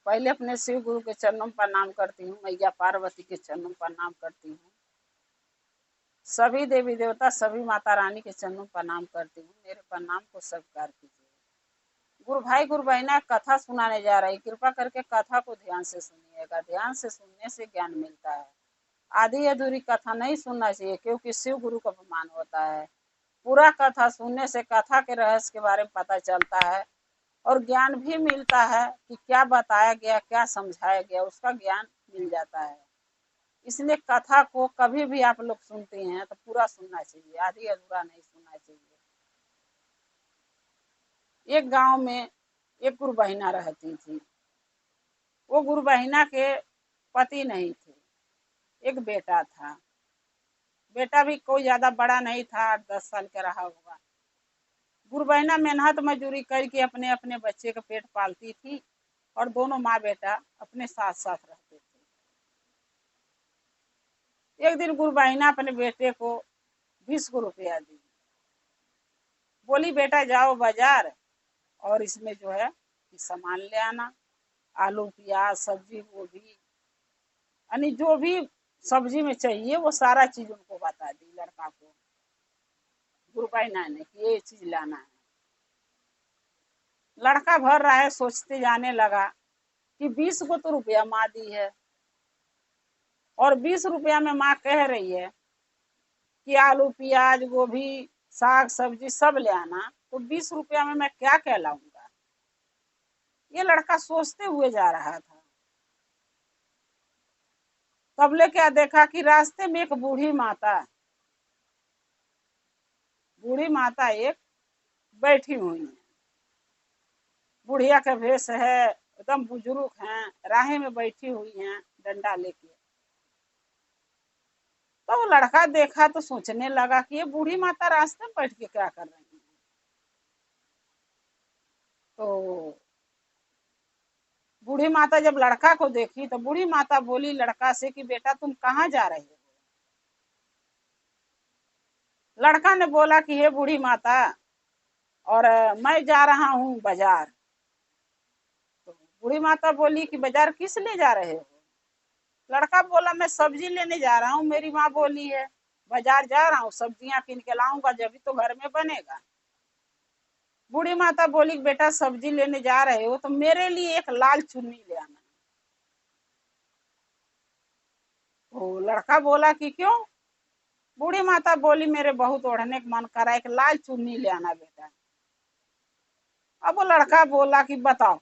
पहले अपने शिव गुरु के चरणों में प्रणाम करती हूँ, मैया पार्वती के चरणों में प्रणाम करती हूँ, सभी देवी देवता सभी माता रानी के चरणों में प्रणाम करती हूँ। मेरे प्रणाम को स्वीकार कीजिए। गुरु भाई गुरु बहना कथा सुनाने जा रही, कृपा करके कथा को ध्यान से सुनिएगा। ध्यान से सुनने से ज्ञान मिलता है। आधी अधूरी कथा नहीं सुनना चाहिए, क्योंकि शिव गुरु का अपमान होता है। पूरा कथा सुनने से कथा के रहस्य के बारे में पता चलता है और ज्ञान भी मिलता है कि क्या बताया गया, क्या समझाया गया, उसका ज्ञान मिल जाता है। इसलिए कथा को कभी भी आप लोग सुनते हैं तो पूरा सुनना चाहिए, आधी अधूरा नहीं सुनना चाहिए। एक गांव में एक गुरु बहिना रहती थी। वो गुरु बहिना के पति नहीं थे, एक बेटा था। बेटा भी कोई ज्यादा बड़ा नहीं था, 8-10 साल का रहा होगा। गुरु बहिना मेहनत मजदूरी करके अपने अपने बच्चे का पेट पालती थी और दोनों माँ बेटा अपने साथ साथ रहते थे। एक दिन गुरु बहिना अपने बेटे को 20 को रुपया दी। बोली बेटा जाओ बाजार और इसमें जो है सामान ले आना, आलू प्याज सब्जी गोभी, यानी जो भी सब्जी में चाहिए वो सारा चीज उनको बता दी लड़का को, गुरु बहिना ने, कि ये चीज लाना है। लड़का भर रहा है, सोचते जाने लगा कि 20 को तो रुपया माँ दी है और 20 रुपया में माँ कह रही है कि आलू प्याज गोभी साग सब्जी सब ले आना, तो 20 रुपया में मैं क्या क्या लाऊंगा। ये लड़का सोचते हुए जा रहा था। तबले क्या देखा कि रास्ते में एक बूढ़ी माता एक बैठी हुई है। बुढ़िया का भेष है, एकदम बुजुर्ग हैं, राह में बैठी हुई हैं डंडा लेके। तो वो लड़का देखा तो सोचने लगा कि ये बूढ़ी माता रास्ते में बैठ के क्या कर रही है। तो बूढ़ी माता जब लड़का को देखी तो बूढ़ी माता बोली लड़का से कि बेटा तुम कहाँ जा रहे हो। लड़का ने बोला कि हे बूढ़ी माता, और मैं जा रहा हूँ बाजार। तो बूढ़ी माता बोली कि बाजार किस लिए जा रहे हो। लड़का बोला मैं सब्जी लेने जा रहा हूँ, मेरी माँ बोली है बाजार जा रहा हूँ, सब्जियां किन के लाऊंगा जब तो घर में बनेगा। बूढ़ी माता बोली बेटा सब्जी लेने जा रहे हो तो मेरे लिए एक लाल चुन्नी ले आना। तो लड़का बोला कि क्यों। बूढ़ी माता बोली मेरे बहुत ओढ़ने का मन कर रहा है, एक लाल चुन्नी ले आना बेटा। अब वो लड़का बोला कि बताओ,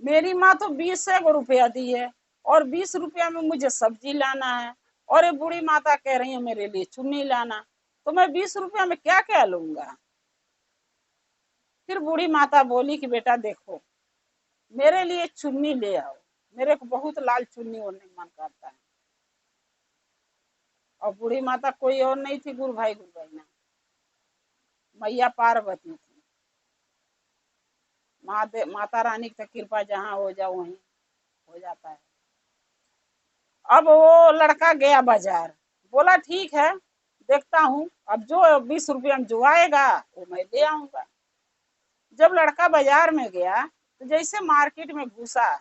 मेरी माँ तो 20 रुपया दी है और 20 रुपया में मुझे सब्जी लाना है, और ये बूढ़ी माता कह रही है मेरे लिए चुन्नी लाना, तो मैं 20 रुपया में क्या क्या लूंगा। फिर बूढ़ी माता बोली कि बेटा देखो, मेरे लिए चुन्नी ले आओ, मेरे को बहुत लाल चुन्नी ओढ़ने का मन करता है। और बूढ़ी माता कोई और नहीं थी, गुरु भाई गुरु बहना, मैया पार्वती थी। माता रानी की कृपा जहाँ हो जाओ वहीं हो जाता है। अब वो लड़का गया बाजार, बोला ठीक है देखता हूँ, अब जो 20 रुपया में जो आएगा वो मैं ले आऊंगा। जब लड़का बाजार में गया तो जैसे मार्केट में घुसा,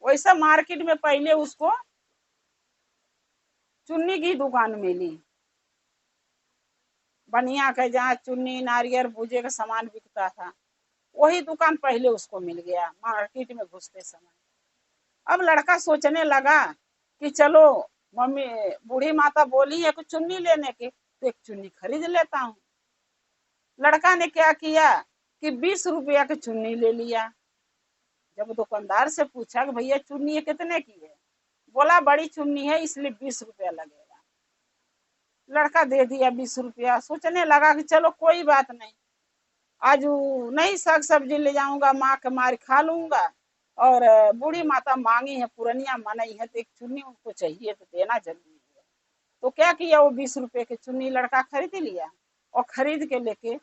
वैसा मार्केट में पहले उसको चुन्नी की दुकान मिली, बनिया का, जहाँ चुन्नी नारियल भूजे का सामान बिकता था, वही दुकान पहले उसको मिल गया मार्केट में घुसते समय। अब लड़का सोचने लगा कि चलो मम्मी बूढ़ी माता बोली है कुछ चुन्नी लेने की, तो एक चुन्नी खरीद लेता हूँ। लड़का ने क्या किया कि 20 रुपया की चुन्नी ले लिया। जब दुकानदार से पूछा कि भैया चुन्नी कितने की है, बोला बड़ी चुन्नी है इसलिए 20 रुपया लगेगा। लड़का दे दिया 20 रुपया। सोचने लगा कि चलो कोई बात नहीं, आज नहीं साग सब्जी ले जाऊंगा, माँ के मार खा लूंगा, और बूढ़ी माता मांगी है पुरनिया मनाई है तो एक चुन्नी उनको चाहिए तो देना जरूरी है। तो क्या किया, वो 20 रुपए की चुन्नी लड़का खरीद लिया और खरीद के लेके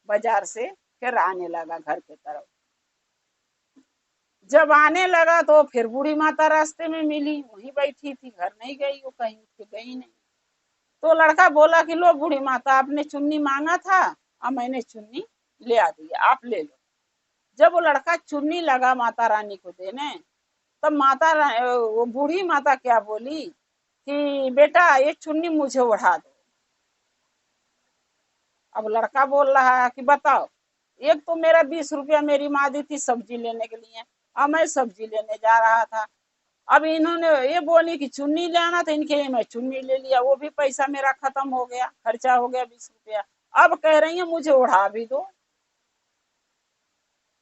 बाजार से फिर आने लगा घर के तरफ। जब आने लगा तो फिर बूढ़ी माता रास्ते में मिली, वहीं बैठी थी, घर नहीं गई, वो कहीं उठ के गई नहीं। तो लड़का बोला कि लो बूढ़ी माता आपने चुन्नी मांगा था, अब मैंने चुन्नी ले आ दी, आप ले लो। जब वो लड़का चुन्नी लगा माता रानी को देने, तब वो बूढ़ी माता क्या बोली कि बेटा ये चुन्नी मुझे ओढ़ा दो। अब लड़का बोल रहा है कि बताओ, एक तो मेरा 20 रुपया मेरी माँ दी थी सब्जी लेने के लिए, अब मैं सब्जी लेने जा रहा था। अब इन्होंने ये बोली कि चुन्नी लेना था, इनके लिए मैं चुन्नी ले लिया, वो भी पैसा मेरा खत्म हो गया, खर्चा हो गया 20 रुपया। अब कह रही है मुझे उड़ा भी दो।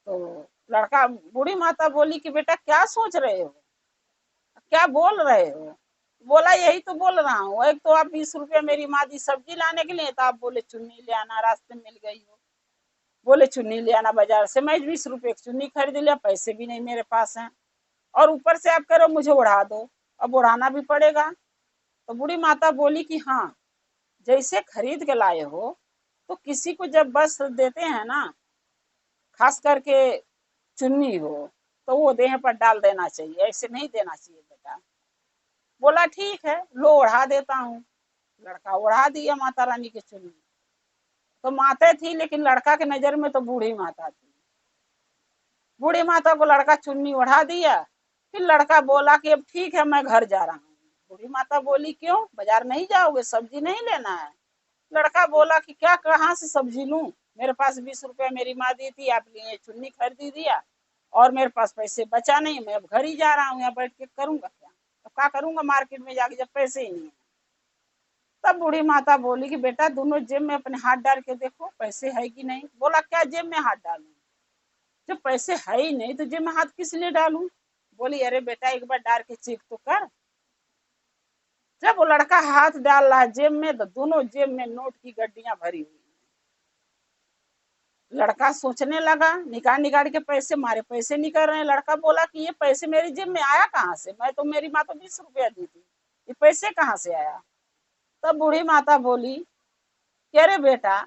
तो लड़का बूढ़ी माता बोली कि बेटा क्या सोच रहे हो, क्या बोल रहे हो। बोला यही तो बोल रहा हूँ, एक तो आप 20 रुपया मेरी माँ दी सब्जी लाने के लिए, तो आप बोले चुन्नी ले आना, रास्ते में मिल गई हो, बोले चुन्नी ले आना बाजार से, मैं 20 रुपये की चुन्नी खरीद लिया, पैसे भी नहीं मेरे पास हैं, और ऊपर से आप कह रहे हो मुझे उड़ा दो, अब उड़ाना भी पड़ेगा। तो बूढ़ी माता बोली कि हाँ, जैसे खरीद के लाए हो तो किसी को जब वस्त्र देते हैं ना, खास करके चुन्नी हो, तो वो देह पर डाल देना चाहिए, ऐसे नहीं देना चाहिए बेटा। बोला ठीक है, लो ओढ़ा देता हूँ। लड़का ओढ़ा दिया माता रानी की चुन्नी। तो माता थी, लेकिन लड़का के नजर में तो बूढ़ी माता थी। बूढ़ी माता को लड़का चुन्नी ओढ़ा दिया। फिर लड़का बोला कि अब ठीक है, मैं घर जा रहा हूँ। बूढ़ी माता बोली क्यों, बाजार नहीं जाओगे, सब्जी नहीं लेना है। लड़का बोला कि क्या, कहाँ से सब्जी लूं, मेरे पास 20 रुपया मेरी माँ दी थी, आप लिए चुन्नी खरीदी दिया, और मेरे पास पैसे बचा नहीं, मैं अब घर ही जा रहा हूँ, यहाँ बैठ के करूंगा क्या, अब क्या करूंगा मार्केट में जाके जब पैसे ही नहीं है। तब बूढ़ी माता बोली कि बेटा दोनों जेब में अपने हाथ डाल के देखो पैसे है कि नहीं। बोला क्या जेब में हाथ डालूं, जब पैसे है ही नहीं तो जेब में हाथ किस लिए डालूं। बोली अरे बेटा एक बार डाल के चेक तो कर। जब वो लड़का हाथ डाल रहा जेब में, तो दोनों जेब में नोट की गड्डियां भरी हुई। लड़का सोचने लगा, निकाल निकाल के पैसे, मारे पैसे निकल रहे हैं। लड़का बोला कि ये पैसे मेरी जेब में आया कहाँ से, मैं तो, मेरी माँ तो 20 रुपया दी थी, ये पैसे कहाँ से आया। तब बूढ़ी माता बोली कि अरे बेटा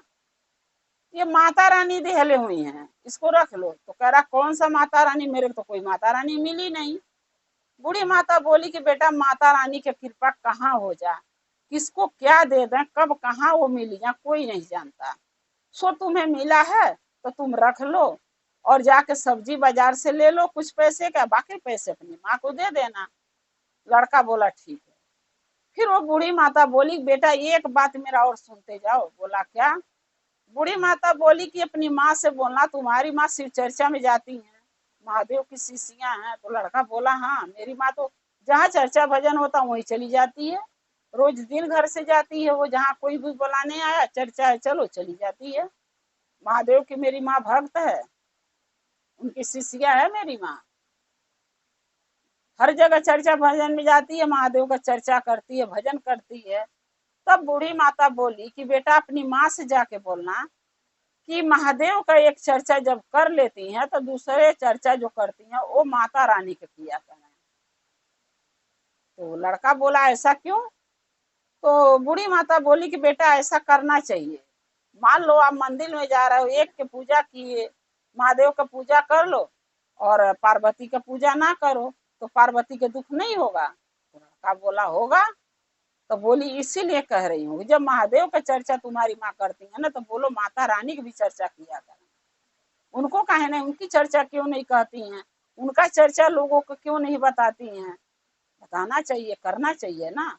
ये माता रानी देहले हुई हैं, इसको रख लो। तो कह रहा कौन सा माता रानी, मेरे को तो कोई माता रानी मिली नहीं। बूढ़ी माता बोली कि बेटा माता रानी की कृपा कहाँ हो जा, किसको क्या दे दें, कब कहाँ वो मिली है कोई नहीं जानता। सो तुम्हें मिला है तो तुम रख लो, और जाके सब्जी बाजार से ले लो कुछ पैसे का, बाकी पैसे अपनी माँ को दे देना। लड़का बोला ठीक है। फिर वो बूढ़ी माता बोली बेटा एक बात मेरा और सुनते जाओ। बोला क्या। बूढ़ी माता बोली कि अपनी माँ से बोलना तुम्हारी माँ शिव चर्चा में जाती है, महादेव की शिष्या हैं। तो लड़का बोला हाँ, मेरी माँ तो जहाँ चर्चा भजन होता वहीं चली जाती है, रोज दिन घर से जाती है वो, जहाँ कोई भी बुलाने आया चर्चा है चलो चली जाती है। महादेव की मेरी माँ भक्त है, उनकी शिष्या है मेरी माँ, हर जगह चर्चा भजन में जाती है, महादेव का चर्चा करती है, भजन करती है। तब बूढ़ी माता बोली कि बेटा अपनी माँ से जाके बोलना कि महादेव का एक चर्चा जब कर लेती हैं तो दूसरे चर्चा जो करती हैं वो माता रानी के किया करें। तो लड़का बोला ऐसा क्यों। तो बूढ़ी माता बोली कि बेटा ऐसा करना चाहिए। मान लो आप मंदिर में जा रहे हो, एक के पूजा किए, महादेव का पूजा कर लो और पार्वती का पूजा ना करो, तो पार्वती के दुख नहीं होगा। तो लड़का बोला होगा। तो बोली इसीलिए कह रही हूँ, जब महादेव का चर्चा तुम्हारी माँ करती है ना, तो बोलो माता रानी की भी चर्चा किया करें। उनको काहे नहीं, उनकी चर्चा क्यों नहीं कहती हैं, उनका चर्चा लोगों को क्यों नहीं बताती हैं। बताना चाहिए, करना चाहिए ना।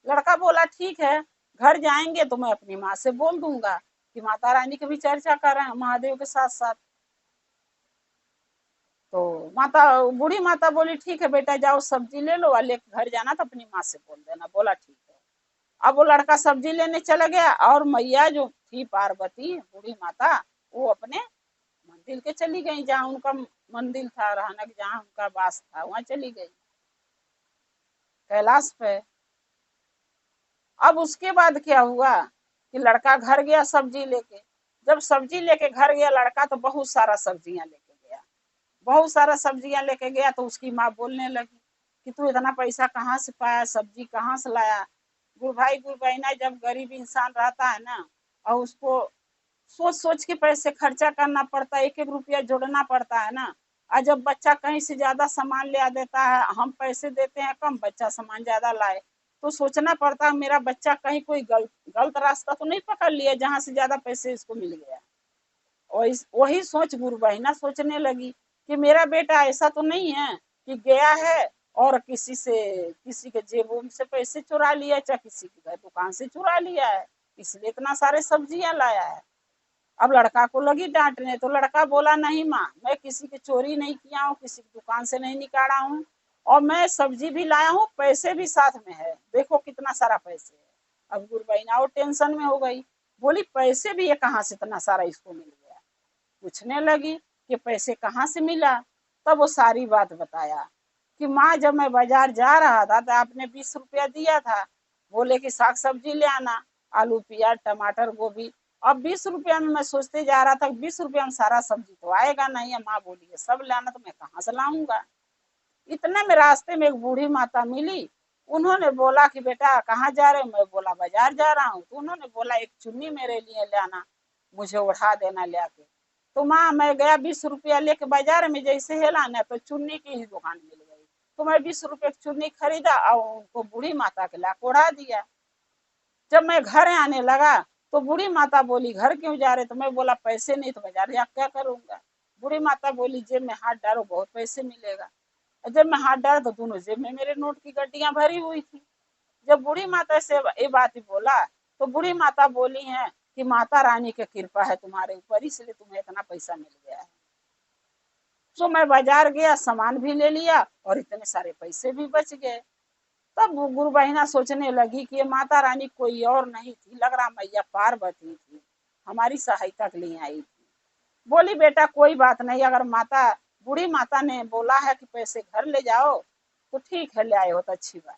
लड़का बोला ठीक है, घर जाएंगे तो मैं अपनी माँ से बोल दूंगा कि माता रानी की भी चर्चा कर रहे हैं महादेव के साथ साथ। तो माता बूढ़ी माता बोली ठीक है बेटा जाओ सब्जी ले लो और लेकर घर जाना तो अपनी माँ से बोल देना। बोला ठीक है। अब वो लड़का सब्जी लेने चला गया, और मैया जो थी पार्वती बूढ़ी माता, वो अपने मंदिर के चली गई, जहाँ उनका मंदिर था, रहना जहाँ उनका वास था वहां चली गई, कैलाश पे। अब उसके बाद क्या हुआ कि लड़का घर गया सब्जी लेके। जब सब्जी लेके घर गया लड़का, तो बहुत सारा सब्जियां लेके गया, बहुत सारा सब्जियां लेके गया। तो उसकी माँ बोलने लगी कि तू इतना पैसा कहाँ से पाया, सब्जी कहाँ से लाया। गुरु भाई गुरु बहना, जब गरीब इंसान रहता है ना, और उसको सोच सोच के पैसे खर्चा करना पड़ता है, एक एक रुपया जोड़ना पड़ता है ना। और जब बच्चा कहीं से ज्यादा सामान ले आ देता है, हम पैसे देते हैं कम, बच्चा सामान ज्यादा लाए, तो सोचना पड़ता है मेरा बच्चा कहीं कोई गलत गलत रास्ता तो नहीं पकड़ लिया जहां से ज्यादा पैसे इसको मिल गया। और वही सोच गुरु बहिना सोचने लगी कि मेरा बेटा ऐसा तो नहीं है कि गया है और किसी के जेबों से पैसे चुरा लिया, चाहे किसी की दुकान से चुरा लिया है, इसलिए इतना सारे सब्जियां लाया है। अब लड़का को लगी डांटने, तो लड़का बोला नहीं माँ, मैं किसी की चोरी नहीं किया हूँ, किसी की दुकान से नहीं निकाला हूँ, और मैं सब्जी भी लाया हूँ, पैसे भी साथ में है, देखो कितना सारा पैसे है। अब गुरबैना और टेंशन में हो गई, बोली पैसे भी ये कहाँ से इतना सारा इसको मिल गया। पूछने लगी कि पैसे कहाँ से मिला। तब वो सारी बात बताया कि माँ जब मैं बाजार जा रहा था तो आपने 20 रुपया दिया था, बोले कि साग सब्जी ले आना, आलू प्याज टमाटर गोभी। अब 20 रुपया में मैं सोचते जा रहा था 20 रुपया में सारा सब्जी तो आएगा नहीं है, माँ बोली है सब लाना, तो मैं कहाँ से लाऊंगा। इतने में रास्ते में एक बूढ़ी माता मिली, उन्होंने बोला कि बेटा कहाँ जा रहे हो, मैं बोला बाजार जा रहा हूँ, तो उन्होंने बोला एक चुन्नी मेरे लिए ले आना, मुझे उठा देना ले आके। तो माँ मैं गया 20 रुपया लेके बाजार में, जैसे हेला ना तो चुन्नी की ही दुकान मिल गई, तो मैं 20 रुपये की चुन्नी खरीदा और उनको बूढ़ी माता के लाके उड़ा दिया। जब मैं घर आने लगा तो बूढ़ी माता बोली घर क्यों जा रहे, तो मैं बोला पैसे नहीं तो बाजार जा क्या करूंगा। बूढ़ी माता बोली जेब में हाथ डालो बहुत पैसे मिलेगा। जब मैं हाथ डाला तो दोनों जेब में मेरे नोट की गड्डियां भरी हुई थी। जब बूढ़ी माता से ये बात बोला तो बूढ़ी माता बोली है कि माता रानी की कृपा है तुम्हारे ऊपर, इसलिए तुम्हें इतना पैसा मिल गया है। तो मैं बाजार गया, सामान भी ले लिया और इतने सारे पैसे भी बच गए। तब गुरु बहिना सोचने लगी कि ये माता रानी कोई और नहीं थी, लग रहा मैया पार्वती थी, हमारी सहायता के लिए आई थी। बोली बेटा कोई बात नहीं, अगर माता बूढ़ी माता ने बोला है कि पैसे घर ले जाओ तो ठीक है, ले आए हो तो अच्छी बात।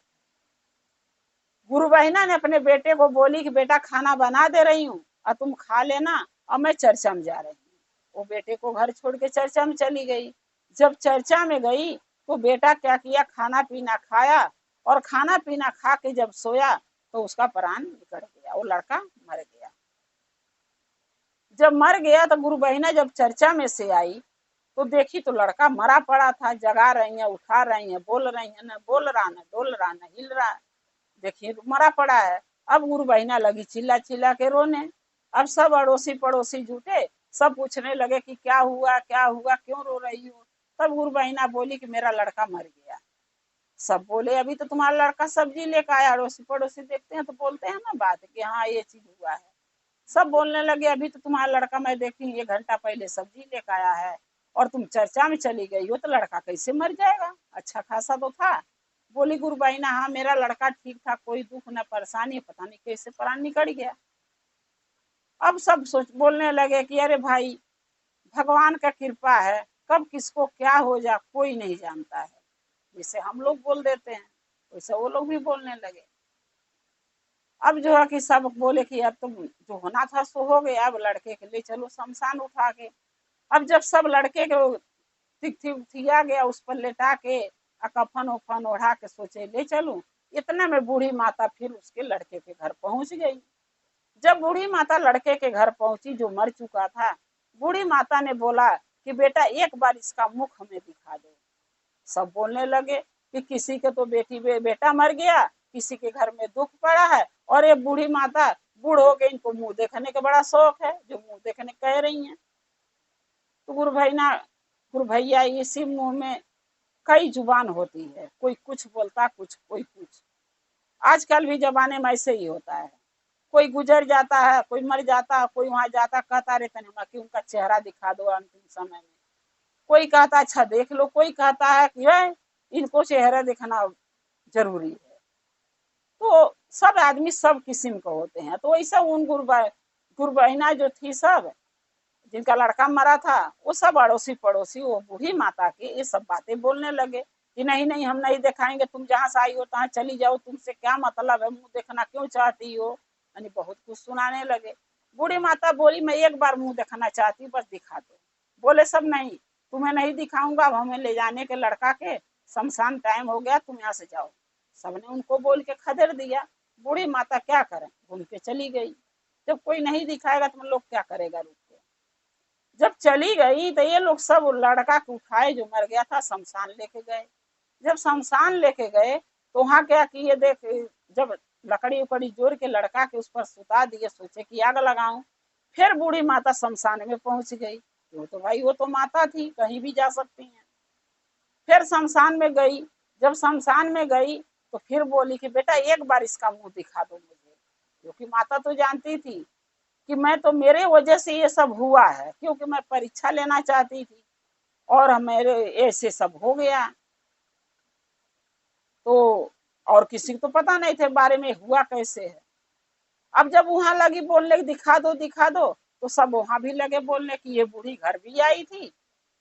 गुरु बहिना ने अपने बेटे को बोली कि बेटा खाना बना दे रही हूँ और तुम खा लेना, और मैं चर्चा में जा रही हूँ। वो बेटे को घर छोड़ के चर्चा में चली गई। जब चर्चा में गई तो बेटा क्या किया, खाना पीना खाया, और खाना पीना खा के जब सोया तो उसका प्राण निकल गया, वो लड़का मर गया। जब मर गया तो गुरु बहिना जब चर्चा में से आई तो देखी तो लड़का मरा पड़ा था, जगा रही है, उठा रही है, बोल रही है, न बोल रहा, न डोल रहा, न हिल रहा, देखिए मरा पड़ा है। अब गुरु बहिना लगी चिल्ला चिल्ला के रोने। अब सब अड़ोसी पड़ोसी जुटे, सब पूछने लगे कि क्या हुआ क्या हुआ, क्यों रो रही हो। तब गुरु बहिना बोली कि मेरा लड़का मर गया। सब बोले अभी तो तुम्हारा लड़का सब्जी लेकर आया, अड़ोसी पड़ोसी देखते हैं तो बोलते हैं ना बात कि हाँ ये चीज हुआ है। सब बोलने लगे अभी तो तुम्हारा लड़का मैं देखी 1 घंटा पहले सब्जी लेकर आया है, और तुम चर्चा में चली गई हो, तो लड़का कैसे मर जाएगा, अच्छा खासा तो था। बोली गुरु बहिना हाँ मेरा लड़का ठीक था, कोई दुख न परेशानी, पता नहीं कैसे प्राण निकल गया। अब सब सोच बोलने लगे कि अरे भाई भगवान का कृपा है, कब किसको क्या हो जा कोई नहीं जानता है। जैसे हम लोग बोल देते हैं वैसे वो लोग भी बोलने लगे। अब जो है कि सब बोले कि अब तो जो होना था सो हो गया, अब लड़के के लिए चलो शमशान उठा के। अब जब सब लड़के को थिया गया, उस पर लेटा के कफन उफन ओढ़ा के सोचे ले चलूं, इतने में बूढ़ी माता फिर उसके लड़के के घर पहुंच गई। जब बूढ़ी माता लड़के के घर पहुंची जो मर चुका था, बूढ़ी माता ने बोला कि बेटा एक बार इसका मुख हमें दिखा दो। सब बोलने लगे कि किसी के तो बेटा मर गया, किसी के घर में दुख पड़ा है, और ये बूढ़ी माता बूढ़ हो गई, इनको मुंह देखने का बड़ा शौक है, जो मुंह देखने कह रही हैं। तो गुरु भैया इसी मुंह में कई जुबान होती है, कोई कुछ बोलता कुछ, कोई कुछ। आजकल भी जमाने में ऐसे ही होता है, कोई गुजर जाता है, कोई मर जाता है, कोई वहां जाता कहता रहता नहीं कि उनका चेहरा दिखा दो अंतिम समय में। कोई कहता अच्छा देख लो, कोई कहता है कि है इनको चेहरा दिखाना जरूरी है। तो सब आदमी सब किस्म के होते हैं। तो ऐसा उन गुरु बहिना जो थी सब, जिनका लड़का मरा था, वो सब अड़ोसी पड़ोसी वो बूढ़ी माता के ये सब बातें बोलने लगे कि नहीं नहीं हम नहीं दिखाएंगे, तुम जहाँ से आई हो तहाँ चली जाओ, तुमसे क्या मतलब है, मुंह देखना क्यों चाहती हो, यानी बहुत कुछ सुनाने लगे। बूढ़ी माता बोली मैं एक बार मुंह देखना चाहती हूँ, बस दिखा दो। बोले सब नहीं, तुम्हें नहीं दिखाऊंगा, अब हमें ले जाने के लड़का के शमशान टाइम हो गया, तुम यहाँ से जाओ। सबने उनको बोल के खदेड़ दिया। बूढ़ी माता क्या करें, घूम के चली गई। जब कोई नहीं दिखाएगा तो लोग क्या करेगा रुक के। जब चली गई तो ये लोग सब लड़का को उठाए जो मर गया था शमशान लेके गए। जब शमशान लेके गए तो वहां क्या किए, देख जब लकड़ी उकड़ी जोड़ के लड़का के उस पर सुता दिए, सोचे कि आग लगाऊं। फिर बूढ़ी माता शमशान में पहुंच गई। वो तो भाई वो तो माता थी, कहीं भी जा सकती हैं। फिर शमशान में गई। जब शमशान में गई तो फिर बोली कि बेटा एक बार इसका मुंह दिखा दो मुझे, क्योंकि माता तो जानती थी कि मैं तो मेरे वजह से ये सब हुआ है, क्योंकि मैं परीक्षा लेना चाहती थी और मेरे ऐसे सब हो गया। तो और किसी को तो पता नहीं थे बारे में हुआ कैसे है। अब जब वहां लगी बोलने दिखा दो दिखा दो, तो सब वहां भी लगे बोलने की ये बूढ़ी घर भी आई थी,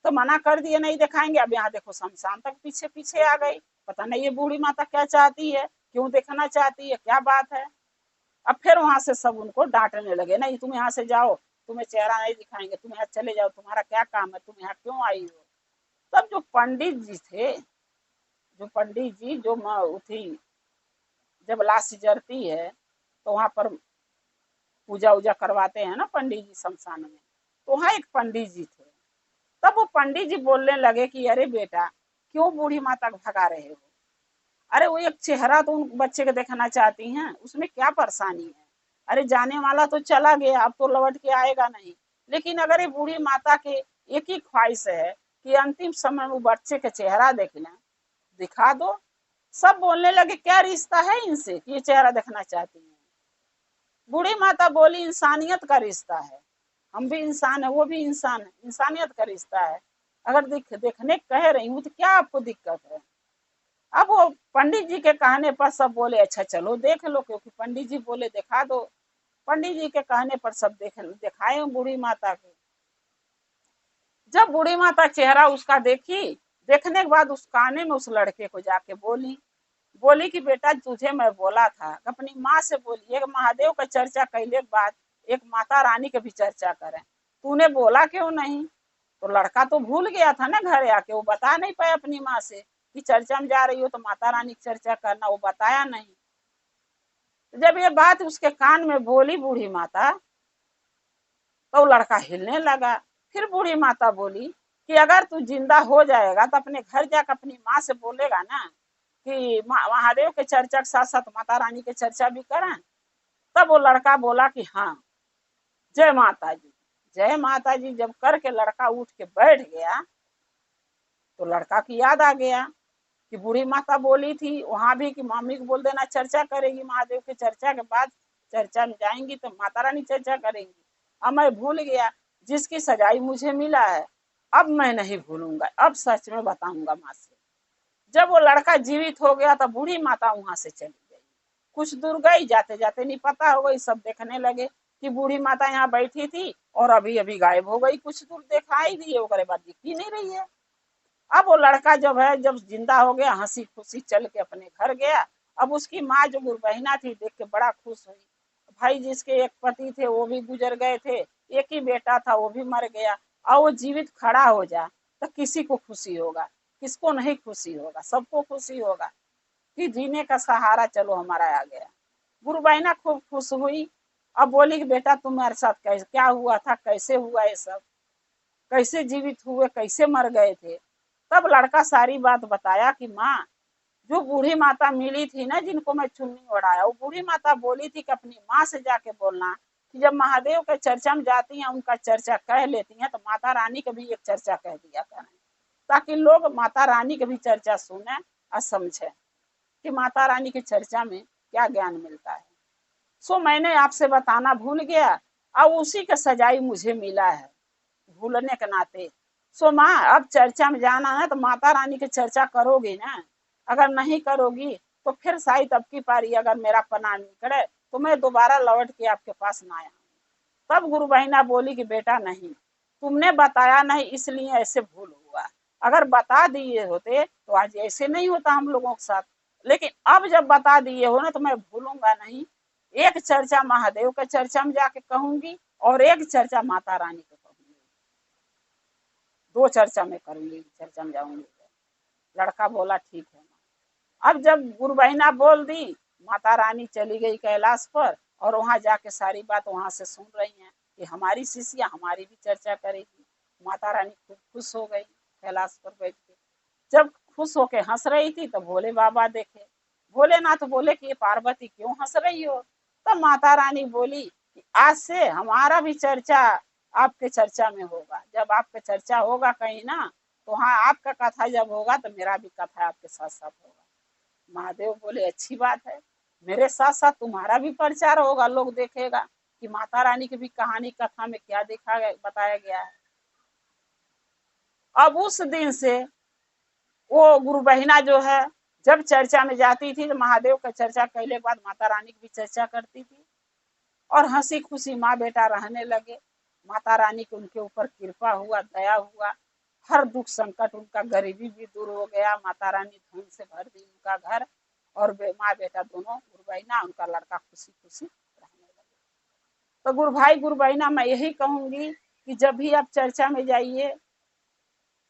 तो मना कर दिए नहीं दिखाएंगे। अब यहाँ देखो शमशान तक पीछे पीछे आ गई। पता नहीं ये बूढ़ी माता क्या चाहती है, क्यों देखना चाहती है, क्या बात है। अब फिर वहां से सब उनको डांटने लगे, नहीं तुम यहाँ से जाओ, तुम्हें चेहरा नहीं दिखाएंगे, तुम यहाँ चले जाओ, तुम्हारा क्या काम है, तुम यहाँ क्यों आई हो। तब जो पंडित जी थे, जो पंडित जी जो थी, जब लाश जरती है तो वहां पर पूजा उजा करवाते हैं ना पंडित जी शमशान में, तो वहां एक पंडित जी थे। तब वो पंडित जी बोलने लगे कि अरे बेटा क्यों बूढ़ी माता को भगा रहे हो, अरे वो एक चेहरा तो उन बच्चे के देखना चाहती हैं, उसमें क्या परेशानी है। अरे जाने वाला तो चला गया, अब तो लौट के आएगा नहीं, लेकिन अगर ये बूढ़ी माता के एक ही ख्वाहिश है कि अंतिम समय वो बच्चे का चेहरा देखना, दिखा दो। सब बोलने लगे क्या रिश्ता है इनसे कि ये चेहरा देखना चाहती है। बूढ़ी माता बोली इंसानियत का रिश्ता है, हम भी इंसान है, वो भी इंसान है, इंसानियत का रिश्ता है। अगर देखने कह रही हूँ तो क्या आपको दिक्कत है। अब वो पंडित जी के कहने पर सब बोले अच्छा चलो देख लो, क्योंकि पंडित जी बोले दिखा दो। पंडित जी के कहने पर सब दिखाए बूढ़ी माता के। जब बूढ़ी माता चेहरा उसका देखी, देखने के बाद उस काने में उस लड़के को जाके बोली, बोली कि बेटा तुझे मैं बोला था, अपनी माँ से बोली, एक महादेव का चर्चा कैले के बाद एक माता रानी के भी चर्चा करें, तूने बोला क्यों नहीं। तो लड़का तो भूल गया था ना घर आके, वो बता नहीं पाया अपनी माँ से कि चर्चा में जा रही हो तो माता रानी की चर्चा करना, वो बताया नहीं। तो जब ये बात उसके कान में बोली बूढ़ी माता, तो लड़का हिलने लगा। फिर बूढ़ी माता बोली कि अगर तू जिंदा हो जाएगा तो अपने घर जाकर अपनी माँ से बोलेगा ना कि महादेव के चर्चा के साथ साथ माता रानी के चर्चा भी करें। तब वो लड़का बोला कि हाँ जय माता जी, जय माता जी। जब करके लड़का उठ के बैठ गया तो लड़का की याद आ गया कि बूढ़ी माता बोली थी वहां भी कि मम्मी को बोल देना चर्चा करेगी, महादेव के चर्चा के बाद चर्चा में जाएंगी तो माता रानी चर्चा करेंगी। अब मैं भूल गया, जिसकी सजाई मुझे मिला है अब मैं नहीं भूलूंगा, अब सच में बताऊंगा माँ से। जब वो लड़का जीवित हो गया तो बूढ़ी माता वहां से चली गई। कुछ दूर गई, जाते जाते नहीं पता हो गई, सब देखने लगे कि बूढ़ी माता यहाँ बैठी थी और अभी अभी गायब हो गई, कुछ दूर दिखाई दी है, बाद दिख ही नहीं रही है। अब वो लड़का जब है जब जिंदा हो गया, हंसी खुशी चल के अपने घर गया। अब उसकी माँ जो गुरबहिना थी देख के बड़ा खुश हुई, भाई जिसके एक पति थे वो भी गुजर गए थे, एक ही बेटा था वो भी मर गया, और वो जीवित खड़ा हो जा तो किसी को खुशी होगा, किसको नहीं खुशी होगा, सबको खुशी होगा कि जीने का सहारा चलो हमारा आ गया। गुरबहिना खूब खुश हुई। अब बोली कि बेटा तुम्हारे साथ कैसे क्या हुआ था, कैसे हुआ ये सब, कैसे जीवित हुए, कैसे मर गए थे। तब लड़का सारी बात बताया कि माँ जो बूढ़ी माता मिली थी ना जिनको मैं चुन्नी ओढ़ाया, वो बूढ़ी माता बोली थी कि अपनी माँ से जाके बोलना कि जब महादेव के चर्चा में जाती हैं उनका चर्चा कह लेती हैं तो माता रानी का भी एक चर्चा कह दिया करें, ताकि लोग माता रानी की भी चर्चा सुने और समझे कि माता रानी की चर्चा में क्या ज्ञान मिलता है। सो मैंने आपसे बताना भूल गया और उसी का सजाई मुझे मिला है भूलने के नाते। सो माँ अब चर्चा में जाना है तो माता रानी की चर्चा करोगी ना, अगर नहीं करोगी तो फिर शायद अब की पारी अगर मेरा पना निकले तो मैं दोबारा लौट के आपके पास ना आऊँ। तब गुरु बहिना बोली कि बेटा नहीं, तुमने बताया नहीं इसलिए ऐसे भूल हुआ, अगर बता दिए होते तो आज ऐसे नहीं होता हम लोगों के साथ, लेकिन अब जब बता दिए हो ना तो मैं भूलूंगा नहीं। एक चर्चा महादेव के चर्चा में जाके कहूंगी और एक चर्चा माता रानी को कहूंगी, दो चर्चा में करूंगी, चर्चा में जाऊंगी। लड़का बोला ठीक है। अब जब गुरबहिना बोल दी, माता रानी चली गई कैलाश पर और वहां जाके सारी बात वहां से सुन रही हैं कि हमारी शिष्या हमारी भी चर्चा करेगी। माता रानी खूब खुश हो गई कैलाश पर बैठ के। जब खुश होके हंस रही थी तो भोले बाबा देखे, भोलेनाथ बोले कि ये पार्वती क्यों हंस रही हो। तब माता रानी बोली कि आज से हमारा भी चर्चा आपके चर्चा में होगा, जब आपके चर्चा होगा कहीं ना तो हाँ, आपका कथा जब होगा तो मेरा भी कथा आपके साथ साथ होगा। महादेव बोले अच्छी बात है, मेरे साथ साथ तुम्हारा भी प्रचार होगा, लोग देखेगा कि माता रानी की भी कहानी कथा में क्या देखा गया, बताया गया है। अब उस दिन से वो गुरु बहिना जो है जब चर्चा में जाती थी तो महादेव का चर्चा कैले के बाद माता रानी की भी चर्चा करती थी और हंसी खुशी माँ बेटा रहने लगे। माता रानी को उनके ऊपर कृपा हुआ, दया हुआ, हर दुख संकट उनका, गरीबी भी दूर हो गया। माता रानी धन से भर दी उनका घर और माँ बेटा दोनों, गुरु बहिना उनका लड़का खुशी खुशी रहने लगे। तो गुरु बहिना मैं यही कहूंगी कि जब भी आप चर्चा में जाइए,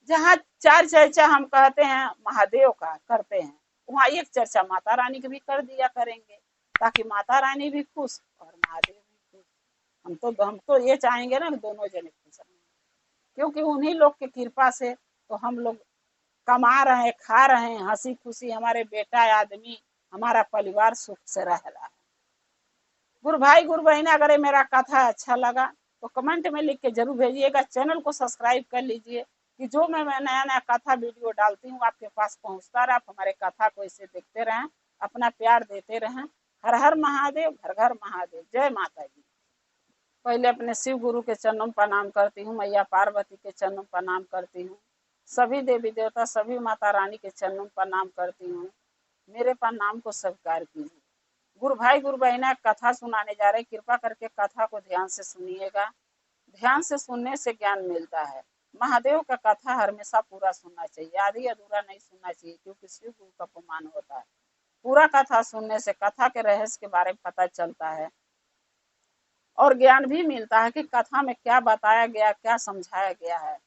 जहाँ चार चर्चा हम कहते हैं महादेव का करते हैं, वहाँ एक चर्चा माता रानी की भी कर दिया करेंगे, ताकि माता रानी भी खुश और महादेव भी खुश। हम तो ये चाहेंगे ना कि दोनों जने खुश रहें, क्योंकि उन्हीं लोग की कृपा से तो हम लोग कमा रहे हैं, खा रहे हैं, हंसी खुशी, हमारे बेटा आदमी, हमारा परिवार सुख से रह रहा है। गुरु बहन, अगर ये मेरा कथा अच्छा लगा तो कमेंट में लिख के जरूर भेजिएगा। चैनल को सब्सक्राइब कर लीजिए कि जो मैं नया नया कथा वीडियो डालती हूँ आपके पास पहुँचता रहे। आप हमारे कथा को इसे देखते रहें, अपना प्यार देते रहें। हर हर महादेव, घर घर महादेव, जय माता जी। पहले अपने शिव गुरु के चरणों प्रणाम करती हूँ, मैया पार्वती के चरणों प्रणाम करती हूँ, सभी देवी देवता, सभी माता रानी के चरणों प्रणाम करती हूँ। मेरे प्रणाम को स्वीकार कीजिए। गुरु बहना कथा सुनाने जा रहे, कृपा करके कथा को ध्यान से सुनिएगा। ध्यान से सुनने से ज्ञान मिलता है। महादेव का कथा हमेशा पूरा सुनना चाहिए, आधी अधूरा नहीं सुनना चाहिए, क्योंकि शिव गुरु का अपमान होता है। पूरा कथा सुनने से कथा के रहस्य के बारे में पता चलता है और ज्ञान भी मिलता है कि कथा में क्या बताया गया, क्या समझाया गया है।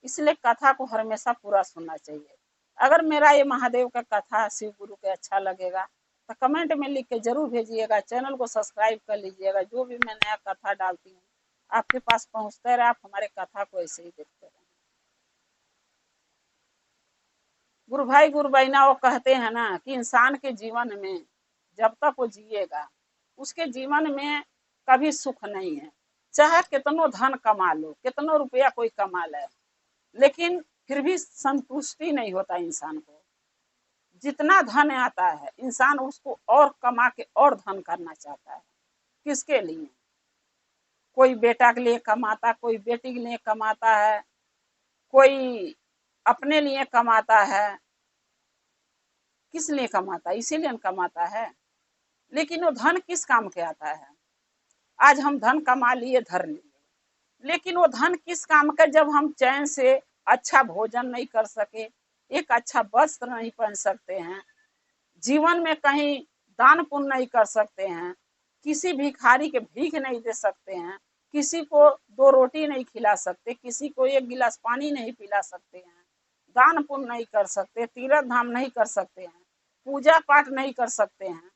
इसलिए कथा को हमेशा पूरा सुनना चाहिए। अगर मेरा ये महादेव का कथा शिव गुरु के अच्छा लगेगा तो कमेंट में लिख के जरूर भेजिएगा। चैनल को सब्सक्राइब कर लीजिएगा। जो भी मैं नया कथा डालती हूँ आपके पास पहुँचते रहे, आप हमारे कथा को ऐसे ही देखते रहे। गुरु बहना वो कहते हैं ना कि इंसान के जीवन में जब तक वो जिएगा उसके जीवन में कभी सुख नहीं है। चाहे कितनो धन कमा लो, कितनो रुपया कोई कमा ले, लेकिन फिर भी संतुष्टि नहीं होता इंसान को। जितना धन आता है इंसान उसको और कमा के और धन करना चाहता है। किसके लिए? कोई बेटा के लिए कमाता, कोई बेटी के लिए कमाता है, कोई अपने लिए कमाता है। किस लिए कमाता है? इसीलिए कमाता है। लेकिन वो धन किस काम के आता है? आज हम धन कमा लिए, धर लिए, लेकिन वो धन किस काम का जब हम चैन से अच्छा भोजन नहीं कर सके, एक अच्छा वस्त्र नहीं पहन सकते हैं, जीवन में कहीं दान पुण्य नहीं कर सकते हैं, किसी भिखारी के भीख नहीं दे सकते हैं, किसी को 2 रोटी नहीं खिला सकते, किसी को 1 गिलास पानी नहीं पिला सकते हैं, दान पुण्य नहीं कर सकते, तीर्थ धाम नहीं कर सकते हैं, पूजा पाठ नहीं कर सकते हैं,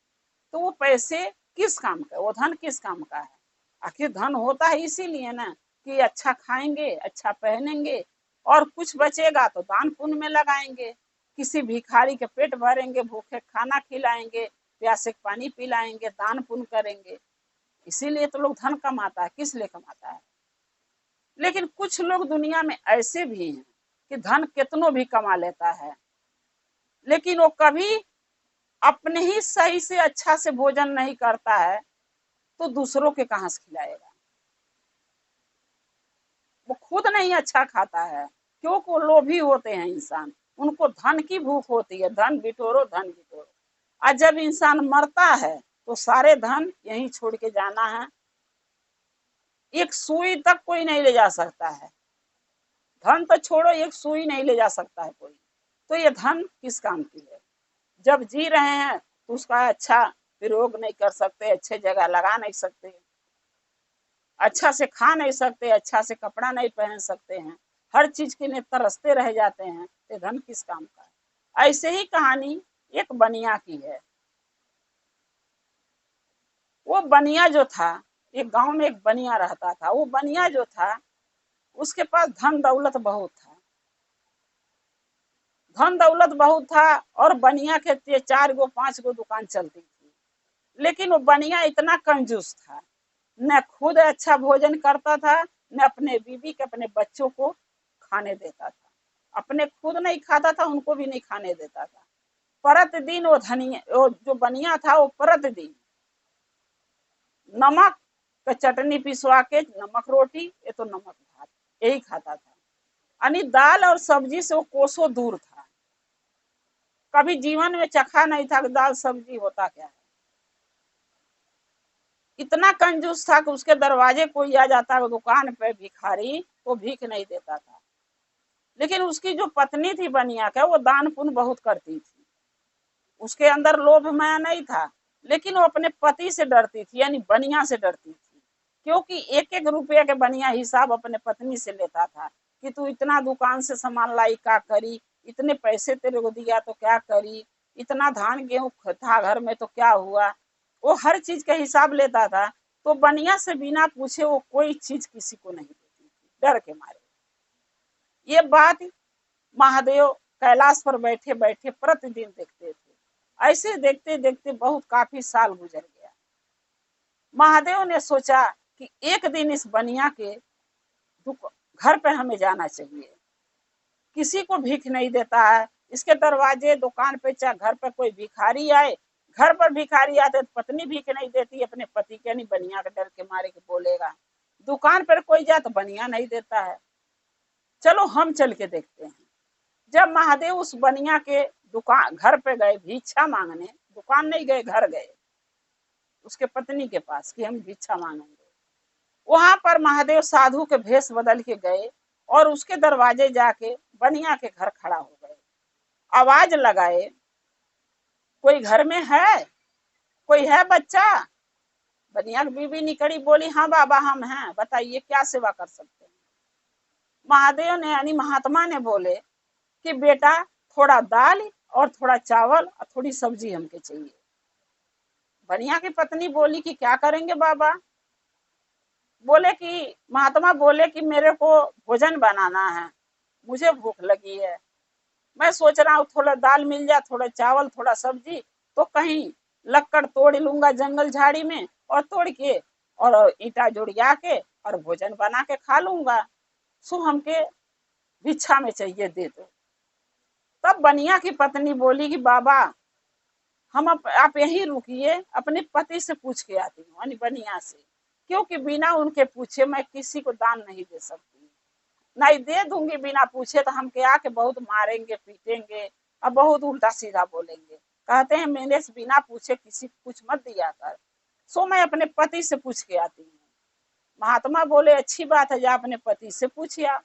तो वो पैसे किस काम का, वो धन किस काम का है? आखिर धन होता है इसीलिए ना कि अच्छा खाएंगे, अच्छा पहनेंगे और कुछ बचेगा तो दान पुण्य में लगाएंगे, किसी भिखारी के पेट भरेंगे, भूखे खाना खिलाएंगे, प्यासे पानी पिलाएंगे, दान पुण्य करेंगे। इसीलिए तो लोग धन कमाता है। किस लिए कमाता है? लेकिन कुछ लोग दुनिया में ऐसे भी हैं कि धन कितनों भी कमा लेता है, लेकिन वो कभी अपने ही सही से अच्छा से भोजन नहीं करता है तो दूसरों के कहां से खिलाएगा? वो खुद नहीं अच्छा खाता है, क्योंकि वो लोभी होते हैं इंसान, उनको धन की भूख होती है। धन बिटोरो, धन बिटोरो। और जब इंसान मरता है तो सारे धन यहीं छोड़ के जाना है। एक सुई तक कोई नहीं ले जा सकता है। धन तो छोड़ो, एक सुई नहीं ले जा सकता है कोई। तो ये धन किस काम की है? जब जी रहे हैं तो उसका अच्छा प्रयोग नहीं कर सकते, अच्छे जगह लगा नहीं सकते, अच्छा से खा नहीं सकते, अच्छा से कपड़ा नहीं पहन सकते हैं, हर चीज के लिए तरसते रह जाते हैं, तो धन किस काम का है? ऐसे ही कहानी एक बनिया की है। वो बनिया जो था, एक गांव में एक बनिया रहता था। वो बनिया जो था उसके पास धन दौलत बहुत था, धन दौलत बहुत था और बनिया के 4 गो 5 गो दुकान चलती थी। लेकिन वो बनिया इतना कंजूस था, न खुद अच्छा भोजन करता था, न अपने बीवी के, अपने बच्चों को खाने देता था। अपने खुद नहीं खाता था, उनको भी नहीं खाने देता था। परत दिन वो धनिया, वो जो बनिया था वो परत दिन नमक का चटनी पिसवा के नमक रोटी, ये तो नमक भात, यही खाता था। यानी दाल और सब्जी से वो कोसों दूर था। कभी जीवन में चखा नहीं था कि दाल सब्जी होता क्या है। इतना कंजूस था कि उसके दरवाजे कोई आ जाता दुकान पे भिखारी, तो भीख नहीं देता था। लेकिन उसकी जो पत्नी थी बनिया का, वो दान पुण्य बहुत करती थी। उसके अंदर लोभ माया नहीं था, लेकिन वो अपने पति से डरती थी, यानी बनिया से डरती थी। क्योंकि एक एक रुपये के बनिया हिसाब अपने पत्नी से लेता था कि तू इतना दुकान से सामान लाई क्या करी, इतने पैसे तेरे को दिया तो क्या करी, इतना धान गेहूं था घर में तो क्या हुआ। वो हर चीज का हिसाब लेता था। तो बनिया से बिना पूछे वो कोई चीज किसी को नहीं देती थी, डर के मारे। ये बात महादेव कैलाश पर बैठे बैठे प्रतिदिन देखते थे। ऐसे देखते देखते बहुत काफी साल गुजर गया। महादेव ने सोचा कि एक दिन इस बनिया के घर पे हमें जाना चाहिए। किसी को भीख नहीं देता है, इसके दरवाजे दुकान पे चाहे घर पे कोई भिखारी आए, घर पर भिखारी आते तो पत्नी भीख नहीं देती, अपने पति के नहीं, बनिया के डर के मारे के बोलेगा। दुकान पर कोई जाए तो बनिया नहीं देता है। चलो हम चल के देखते हैं। जब महादेव उस बनिया के दुकान घर पे गए भिक्षा मांगने, दुकान नहीं गए, घर गए उसके पत्नी के पास कि हम भिक्षा मांगेंगे, वहां पर महादेव साधु के भेष बदल के गए और उसके दरवाजे जाके बनिया के घर खड़ा हो गए। आवाज लगाए, कोई घर में है, कोई है बच्चा? बनिया की बीबी निकली, बोली हाँ बाबा हम हैं, बताइए क्या सेवा कर सकते हैं। महादेव ने यानी महात्मा ने बोले कि बेटा थोड़ा दाल और थोड़ा चावल और थोड़ी सब्जी हमके चाहिए। बनिया की पत्नी बोली कि क्या करेंगे बाबा? बोले कि महात्मा बोले कि मेरे को भोजन बनाना है, मुझे भूख लगी है, मैं सोच रहा हूँ थोड़ा दाल मिल जाए, थोड़ा चावल, थोड़ा सब्जी, तो कहीं लक्कड़ तोड़ लूंगा जंगल झाड़ी में और तोड़ के और ईटा जोड़िया के और भोजन बना के खा लूंगा। सो हमके भिक्षा में चाहिए, दे दो। तब बनिया की पत्नी बोली कि बाबा हम आप यहीं रुकिए, अपने पति से पूछ के आती हूँ, यानी बनिया से, क्योंकि बिना उनके पूछे मैं किसी को दान नहीं दे सकती। नहीं दे दूंगी बिना पूछे तो हमके आके बहुत मारेंगे पीटेंगे और बहुत उल्टा सीधा बोलेंगे। कहते हैं मैंने से बिना पूछे किसी को कुछ मत दिया कर। सो मैं अपने पति से पूछ के आती हूँ। महात्मा बोले अच्छी बात है, जा अपने पति से पूछिया।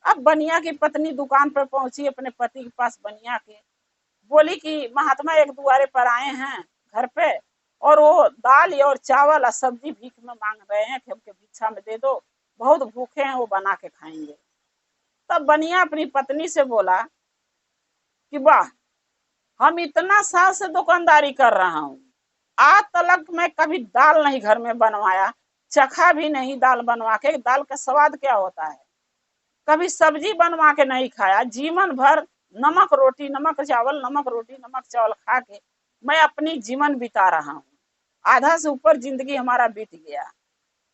अब बनिया की पत्नी दुकान पर पहुंची अपने पति के पास, बनिया के बोली कि महात्मा एक दुआरे पर आए हैं घर पे, और वो दाल और चावल और सब्जी भीख में मांग रहे हैं कि हमके भिक्षा में दे दो, बहुत भूखे हैं, वो बना के खाएंगे। तब बनिया अपनी पत्नी से बोला कि वाह, हम इतना साल से दुकानदारी कर रहा हूँ, आज तक मैं कभी दाल नहीं घर में बनवाया, चखा भी नहीं दाल बनवा के, दाल का स्वाद क्या होता है, कभी सब्जी बनवा के नहीं खाया। जीवन भर नमक रोटी, नमक चावल, नमक रोटी, नमक चावल खा के मैं अपनी जीवन बिता रहा हूँ। आधा से ऊपर जिंदगी हमारा बीत गया,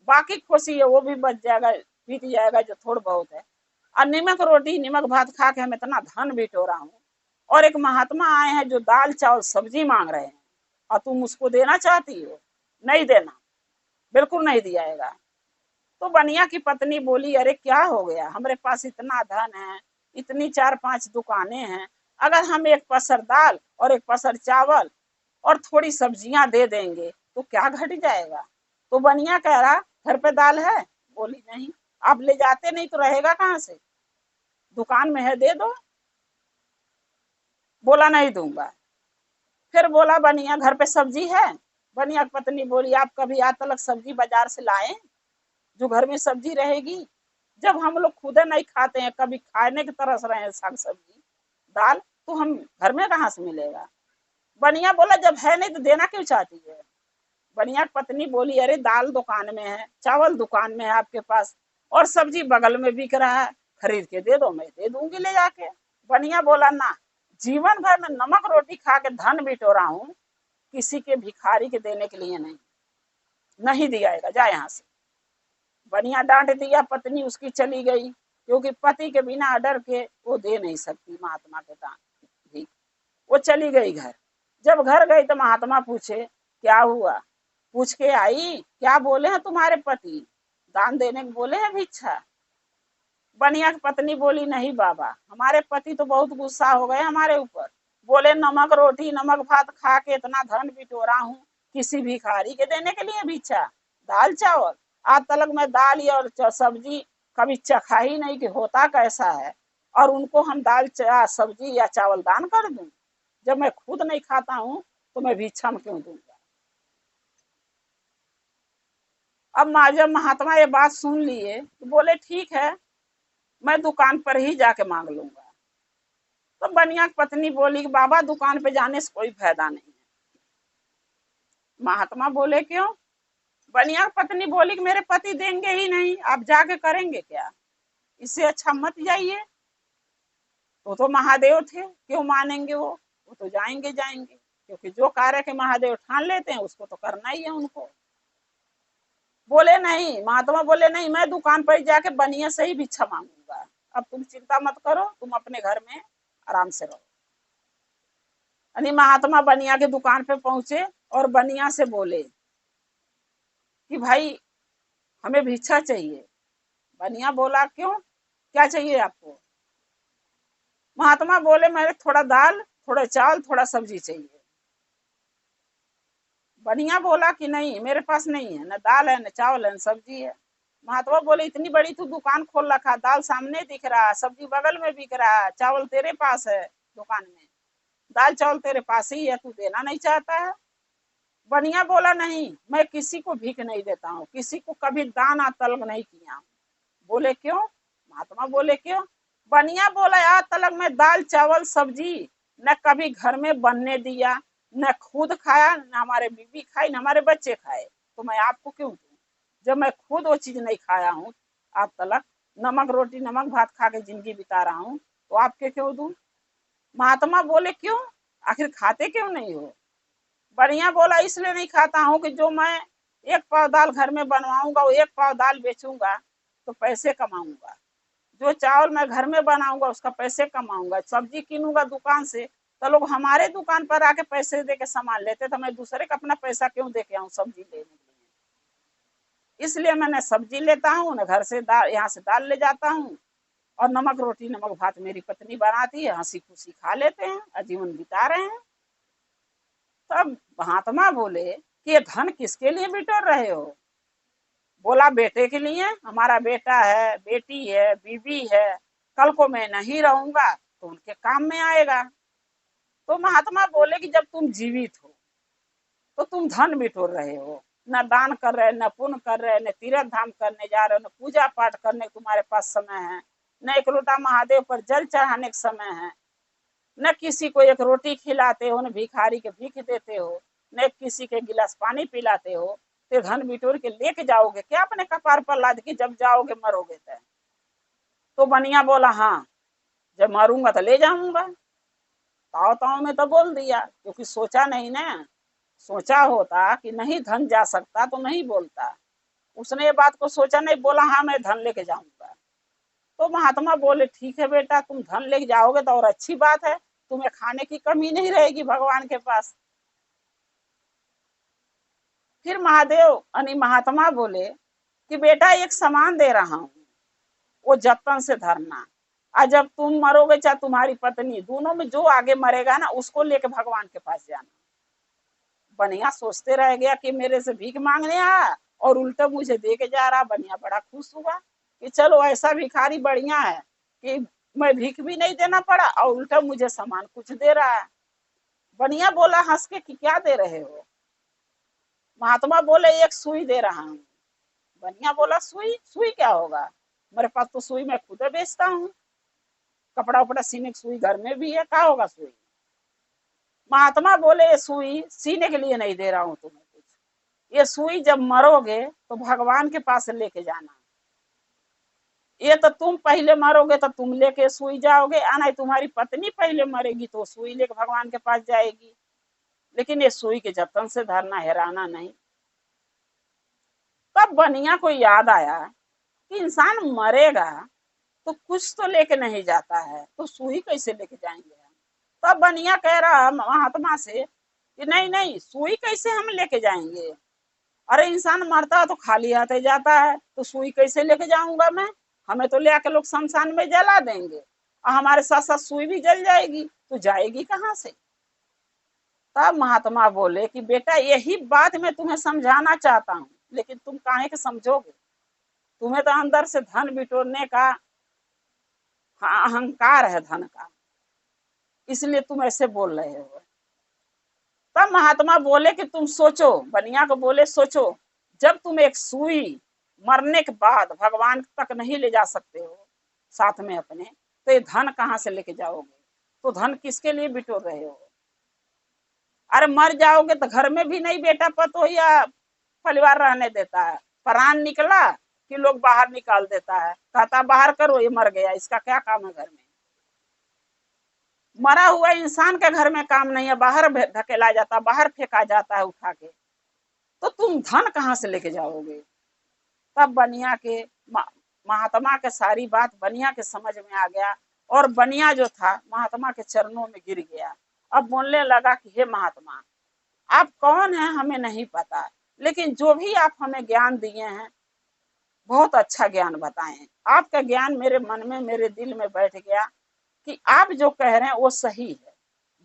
बाकी खुशी है वो भी बच जाएगा, बीत जाएगा जो थोड़ा बहुत है। और नमक रोटी नमक भात खा के हम इतना धन बिटो रहा हूँ, और एक महात्मा आए हैं जो दाल चावल सब्जी मांग रहे हैं और तुम उसको देना चाहती हो? नहीं देना, बिल्कुल नहीं दिया जाएगा। तो बनिया की पत्नी बोली अरे क्या हो गया, हमारे पास इतना धन है, इतनी 4-5 दुकानें हैं, अगर हम एक पसर दाल और एक पसर चावल और थोड़ी सब्जियां दे देंगे तो क्या घट जाएगा? तो बनिया कह रहा घर पे दाल है? बोली नहीं। आप ले जाते नहीं तो रहेगा कहाँ से? दुकान में है, दे दो। बोला नहीं दूंगा। फिर बोला बनिया घर पे सब्जी है? बनिया की पत्नी बोली आप कभी आज तक सब्जी बाजार से लाए जो घर में सब्जी रहेगी? जब हम लोग खुद नहीं खाते हैं, कभी खाने की तरस रहे हैं साग सब्जी दाल, तो हम घर में कहाँ से मिलेगा? बनिया बोला जब है नहीं तो देना क्यों चाहती है? बनिया की पत्नी बोली अरे दाल दुकान में है, चावल दुकान में है आपके पास, और सब्जी बगल में बिक रहा है, खरीद के दे दो, मैं दे दूंगी ले जाके। बनिया बोला ना, जीवन भर में नमक रोटी खा के धन बिटो रहा हूँ, किसी के भिखारी के देने के लिए नहीं, नहीं दिया जाएगा, जा यहाँ से। बनिया डांट दिया, पत्नी उसकी चली गई क्योंकि पति के बिना डर के वो दे नहीं सकती महात्मा के दान भी। वो चली गई घर। जब घर गई तो महात्मा पूछे क्या हुआ, पूछ के आई क्या बोले हैं तुम्हारे पति, दान देने को बोले हैं भिक्षा। बनिया की पत्नी बोली नहीं बाबा, हमारे पति तो बहुत गुस्सा हो गए हमारे ऊपर, बोले नमक रोटी नमक भात खा के इतना धन बिटोरा हूँ, किसी भिखारी के देने के लिए भिक्षा, दाल चावल, आज तलक मैं दाल और सब्जी कभी चखा ही नहीं कि होता कैसा है, और उनको हम दाल सब्जी या चावल दान कर दूं। जब मैं खुद नहीं खाता हूँ तो मैं भिक्षा में क्यों दूंगा। अब जब महात्मा ये बात सुन लिए तो बोले ठीक है, मैं दुकान पर ही जाके मांग लूंगा। तो बनिया की पत्नी बोली कि बाबा दुकान पे जाने से कोई फायदा नहीं है। महात्मा बोले क्यों। बनिया की पत्नी बोली कि मेरे पति देंगे ही नहीं, आप जाके करेंगे क्या, इससे अच्छा मत जाइए। तो महादेव थे, क्यों मानेंगे वो तो जाएंगे जाएंगे, क्योंकि जो कार्य के महादेव ठान लेते हैं उसको तो करना ही है उनको। बोले नहीं, महात्मा बोले नहीं, मैं दुकान पर जाके बनिया से ही भिक्षा मांगूंगा, अब तुम चिंता मत करो, तुम अपने घर में आराम से रहो। यानी महात्मा बनिया के दुकान पे पहुंचे और बनिया से बोले कि भाई हमें भिक्षा चाहिए। बनिया बोला क्यों, क्या चाहिए आपको। महात्मा बोले मेरे थोड़ा दाल थोड़ा चावल थोड़ा सब्जी चाहिए। बनिया बोला कि नहीं मेरे पास नहीं है, न दाल है न चावल है न सब्जी है। महात्मा बोले इतनी बड़ी तू दुकान खोल रखा, दाल सामने दिख रहा, सब्जी बगल में बिक रहा, चावल तेरे पास है दुकान में, दाल चावल तेरे पास ही है, तू देना नहीं चाहता है। बनिया बोला नहीं, मैं किसी को भीख नहीं देता हूँ, किसी को कभी दान तलब नहीं किया। बोले क्यों। महात्मा बोले क्यों। बनिया बोला आज तलक मैं दाल चावल सब्जी न कभी घर में बनने दिया, न खुद खाया, न हमारे बीवी खाई, न हमारे बच्चे खाए, तो मैं आपको क्यों दूं। जब मैं खुद वो चीज नहीं खाया हूँ आज तलक, नमक रोटी नमक भात खा के जिंदगी बिता रहा हूँ, तो आपके क्यों दूं। महात्मा बोले क्यों, आखिर खाते क्यों नहीं हो। बढ़िया बोला इसलिए नहीं खाता हूँ कि जो मैं एक पाव दाल घर में बनवाऊंगा, वो एक पाव दाल बेचूंगा तो पैसे कमाऊंगा, जो चावल मैं घर में बनाऊंगा उसका पैसे कमाऊंगा, सब्जी किनूंगा दुकान से, तो लोग हमारे दुकान पर आके पैसे दे के सामान लेते, तो मैं दूसरे का अपना पैसा क्यों दे के आऊँ सब्जी लेने के लिए। इसलिए मैं न सब्जी लेता हूँ न घर से दाल, यहाँ से दाल ले जाता हूँ, और नमक रोटी नमक भात मेरी पत्नी बनाती है, हंसी खुशी खा लेते हैं और जीवन बिता रहे हैं। तब महात्मा बोले कि ये धन किसके लिए बिटोर रहे हो। बोला बेटे के लिए, हमारा बेटा है बेटी है बीवी है, कल को मैं नहीं रहूंगा तो उनके काम में आएगा। तो महात्मा बोले कि जब तुम जीवित हो तो तुम धन बिटोर रहे हो, न दान कर रहे, न पुण्य कर रहे, न तीर्थ धाम करने जा रहे हो, न पूजा पाठ करने तुम्हारे पास समय है, न एक लोटा महादेव पर जल चढ़ाने का समय है, न किसी को एक रोटी खिलाते हो, न भिखारी के भीख देते हो, न किसी के गिलास पानी पिलाते हो, तो धन बिटोर के लेके जाओगे क्या अपने कपार पर लाद के, जब जाओगे मरोगे तो बनिया बोला हाँ जब मरूंगा तो ले जाऊंगा। ताव ताव में तो बोल दिया, क्योंकि सोचा नहीं ना, सोचा होता कि नहीं धन जा सकता तो नहीं बोलता। उसने ये बात को सोचा नहीं, बोला हाँ मैं धन लेके जाऊंगा। तो महात्मा बोले ठीक है बेटा, तुम धन लेके जाओगे तो और अच्छी बात है, तुम्हें खाने की कमी नहीं रहेगी भगवान के पास। फिर महादेव यानी महात्मा बोले कि बेटा एक सामान दे रहा हूँ, वो जतन से धरना, और जब तुम मरोगे चाहे तुम्हारी पत्नी, दोनों में जो आगे मरेगा ना उसको लेके भगवान के पास जाना। बनिया सोचते रह गया कि मेरे से भीख मांगने आया और उल्टा मुझे दे के जा रहा। बनिया बड़ा खुश हुआ कि चलो ऐसा भिखारी बढ़िया है कि मैं भीख भी नहीं देना पड़ा और उल्टा मुझे सामान कुछ दे रहा है। बनिया बोला हंस के कि क्या दे रहे हो। महात्मा बोले एक सुई दे रहा हूँ। बनिया बोला सुई, सुई क्या होगा, मेरे पास तो सुई मैं खुद बेचता हूँ, कपड़ा उपड़ा सीने की सुई घर में भी है, क्या होगा सुई। महात्मा बोले ये सुई सीने के लिए नहीं दे रहा हूँ तुम्हें कुछ, ये सुई जब मरोगे तो भगवान के पास लेके जाना, ये तो तुम पहले मरोगे तो तुम लेके सुई जाओगे, आना तुम्हारी पत्नी पहले मरेगी तो सुई लेके भगवान के पास जाएगी, लेकिन ये सुई के जतन से धरना, हैराना नहीं। तब बनिया को याद आया कि इंसान मरेगा तो कुछ तो लेके नहीं जाता है, तो सुई कैसे लेके जाएंगे हम? तब बनिया कह रहा महात्मा से कि नहीं नहीं, सुई कैसे हम लेके जाएंगे? अरे इंसान मरता है तो खाली हाथ ही जाता है, तो सुई कैसे लेके जाऊंगा मैं? हमें तो ले आके लोग शमशान में जला देंगे और हमारे साथ साथ सुई भी जल जाएगी, तो जाएगी कहाँ से? तब महात्मा बोले कि बेटा यही बात मैं तुम्हें समझाना चाहता हूँ, लेकिन तुम काहे के समझोगे? तुम्हें तो अंदर से धन बिटोरने का अहंकार है, धन का, इसलिए तुम ऐसे बोल रहे हो। तब महात्मा बोले कि तुम सोचो, बनिया को बोले सोचो, जब तुम एक सुई मरने के बाद भगवान तक नहीं ले जा सकते हो साथ में अपने, तो ये धन कहाँ से लेके जाओगे? तो धन किसके लिए बिटोर रहे हो? अरे मर जाओगे तो घर में भी नहीं बेटा पतो या परिवार रहने देता है। प्राण निकला कि लोग बाहर निकाल देता है, कहता बाहर करो, ये मर गया, इसका क्या काम है घर में? मरा हुआ इंसान के घर में काम नहीं है, बाहर धकेला जाता, बाहर फेंका जाता है उठा के, तो तुम धन कहाँ से लेके जाओगे? तब बनिया के महात्मा के सारी बात बनिया के समझ में आ गया, और बनिया जो था महात्मा के चरणों में गिर गया। अब बोलने लगा कि हे महात्मा, आप कौन हैं हमें नहीं पता, लेकिन जो भी आप हमें ज्ञान दिए हैं बहुत अच्छा ज्ञान बताएं। आपका ज्ञान मेरे मन में, मेरे दिल में बैठ गया कि आप जो कह रहे हैं वो सही है,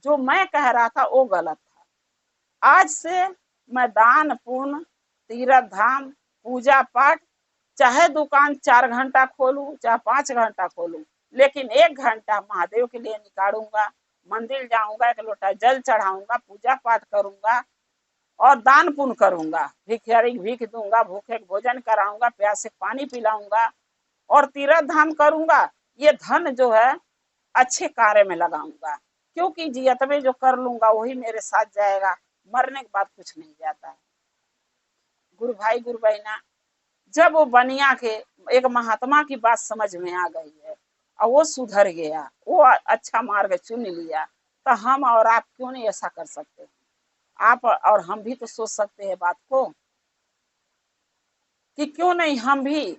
जो मैं कह रहा था वो गलत था। आज से मैं दान पुण्य, तीर्थ धाम, पूजा पाठ, चाहे दुकान 4 घंटा खोलूं चाहे 5 घंटा खोलूं, लेकिन 1 घंटा महादेव के लिए निकालूंगा। मंदिर जाऊंगा, एक लोटा जल चढ़ाऊंगा, पूजा पाठ करूंगा और दान पुण्य करूंगा, भिखारी भीख दूंगा, भूखे भोजन कराऊंगा, प्यासे पानी पिलाऊंगा और तीर्थ धाम करूंगा। ये धन जो है अच्छे कार्य में लगाऊंगा, क्योंकि जियत में जो कर लूंगा वही मेरे साथ जाएगा, मरने के बाद कुछ नहीं जाता है। गुरु भाई गुरु बहना, जब वो बनिया के एक महात्मा की बात समझ में आ गई है और वो सुधर गया, वो अच्छा मार्ग चुन लिया, तो हम और आप क्यों नहीं ऐसा कर सकते? आप और हम भी तो सोच सकते हैं बात को कि क्यों नहीं हम भी,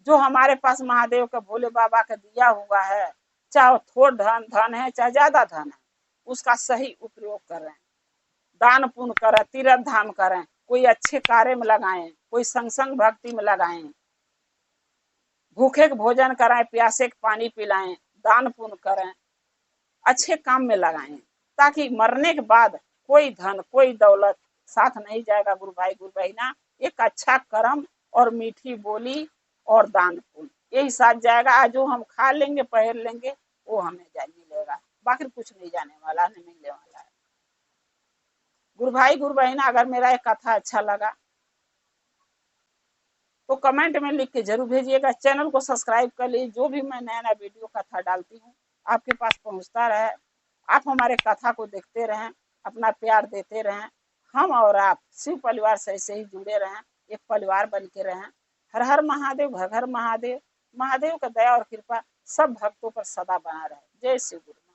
जो हमारे पास महादेव का भोले बाबा का दिया हुआ है, चाहे थोड़ा धन है चाहे ज्यादा धन है, उसका सही उपयोग करें, दान पुण्य करें, तीर्थ धाम करें, कोई अच्छे कार्य में लगाएं, कोई संग भक्ति में लगाएं, भूखे के भोजन कराएं, प्यासे के पानी पिलाएं, दान पुण्य करें, अच्छे काम में लगाएं, ताकि मरने के बाद कोई धन कोई दौलत साथ नहीं जाएगा। गुरु भाई गुरु बहना, एक अच्छा कर्म और मीठी बोली और दान पुण्य यही साथ जाएगा। आज जो हम खा लेंगे पहन लेंगे वो हमें मिलेगा, बाकी कुछ नहीं जाने वाला, नहीं मिलने वाला है। गुरु भाई गुरु बहना, अगर मेरा एक कथा अच्छा लगा तो कमेंट में लिख के जरूर भेजिएगा। चैनल को सब्सक्राइब कर लीजिए, जो भी मैं नया नया वीडियो कथा डालती हूँ आपके पास पहुँचता रहे। आप हमारे कथा को देखते रहें, अपना प्यार देते रहें, हम और आप शिव परिवार से ऐसे ही जुड़े रहें, एक परिवार बन के रहें। हर हर महादेव, घर घर महादेव। महादेव का दया और कृपा सब भक्तों पर सदा बना रहे। जय शिव गुरु।